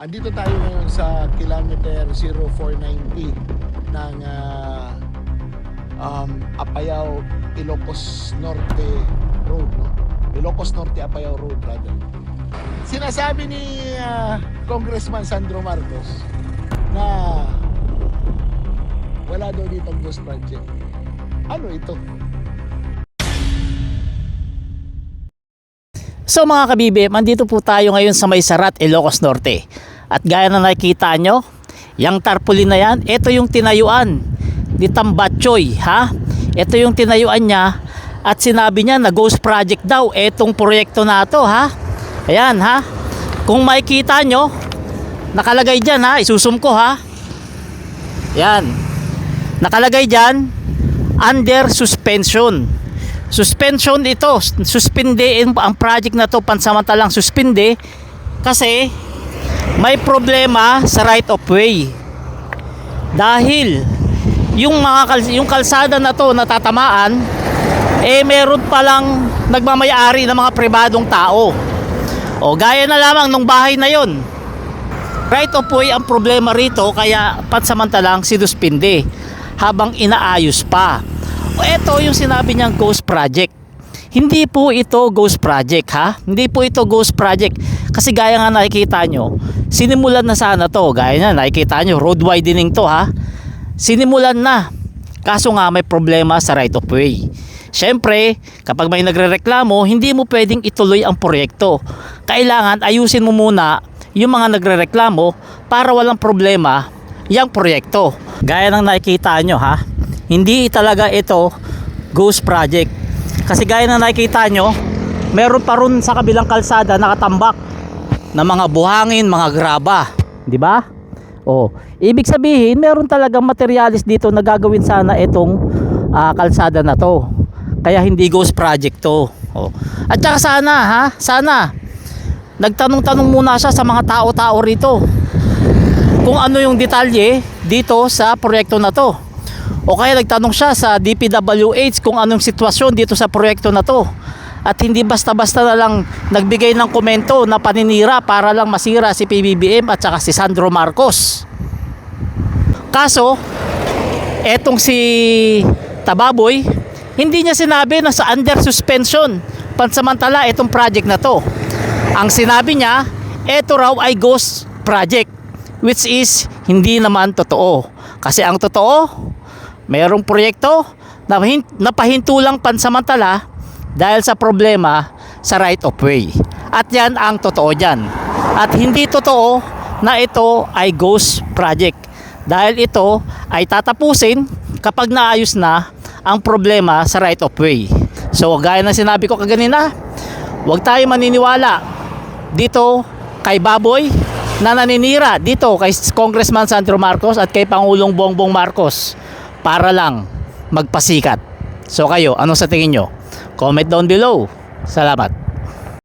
Andito tayo ngayon sa kilometer 0490 ng Apayao Ilocos Norte Road, no? Ilocos Norte Apayao Road rather. Sinasabi ni Congressman Sandro Marcos na wala daw dito ang ghost project. Ano ito? So mga kabibim, andito po tayo ngayon sa May Sarat, Ilocos Norte. At gaya na nakikita nyo, yung tarpaulin na yan, ito yung tinayuan ni Tambatchoy, ha? Ito yung tinayuan niya at sinabi niya na ghost project daw etong proyekto na to, ha? Ayan, ha? Kung makikita nyo, nakalagay dyan, ha? Isusum ko, ha? Yan. Nakalagay dyan, under suspension. Suspension ito, suspende ang project na to, pansamantalang suspende kasi may problema sa right of way. Dahil yung kalsada na to natatamaan, meron palang nagmamayari ng mga pribadong tao. O gaya na lamang nung bahay na yon. Right of way ang problema rito, kaya pansamantalang sinuspende habang inaayos pa. Ito yung sinabi niyang ghost project. Hindi po ito ghost project, ha? Hindi po ito ghost project. Kasi gaya nga nakikita nyo, sinimulan na sana to. Gaya na nakikita nyo, road widening to, ha? Sinimulan na. Kaso nga may problema sa right of way. Siyempre, kapag may nagrereklamo, hindi mo pwedeng ituloy ang proyekto. Kailangan ayusin mo muna yung mga nagrereklamo para walang problema yung proyekto. Gaya ng nakikita nyo, ha? Hindi talaga ito ghost project. Kasi gaya na nakikita nyo, meron pa ron sa kabilang kalsada nakatambak na mga buhangin, mga graba, di ba? Oh, ibig sabihin meron talagang materialis dito na gagawin sana itong kalsada na to. Kaya hindi ghost project to. Oh. At saka sana, ha? Sana nagtanong-tanong muna siya sa mga tao-tao rito kung ano yung detalye dito sa proyekto na to. O kaya nagtanong siya sa DPWH kung anong sitwasyon dito sa proyekto na to. At hindi basta-basta na lang nagbigay ng komento na paninira para lang masira si PBBM at saka si Sandro Marcos. Kaso, etong si Tababoy, hindi niya sinabi na sa under suspension pansamantala itong project na to. Ang sinabi niya, eto raw ay ghost project, which is hindi naman totoo. Kasi ang totoo, mayroong proyekto na napahinto lang pansamantala dahil sa problema sa right of way. At yan ang totoo dyan. At hindi totoo na ito ay ghost project. Dahil ito ay tatapusin kapag naayos na ang problema sa right of way. So gaya ng sinabi ko kaganina, huwag tayo maniniwala dito kay Baboy na naninira dito kay Congressman Sandro Marcos at kay Pangulong Bongbong Marcos para lang magpasikat. So kayo, ano sa tingin nyo? Comment down below. Salamat.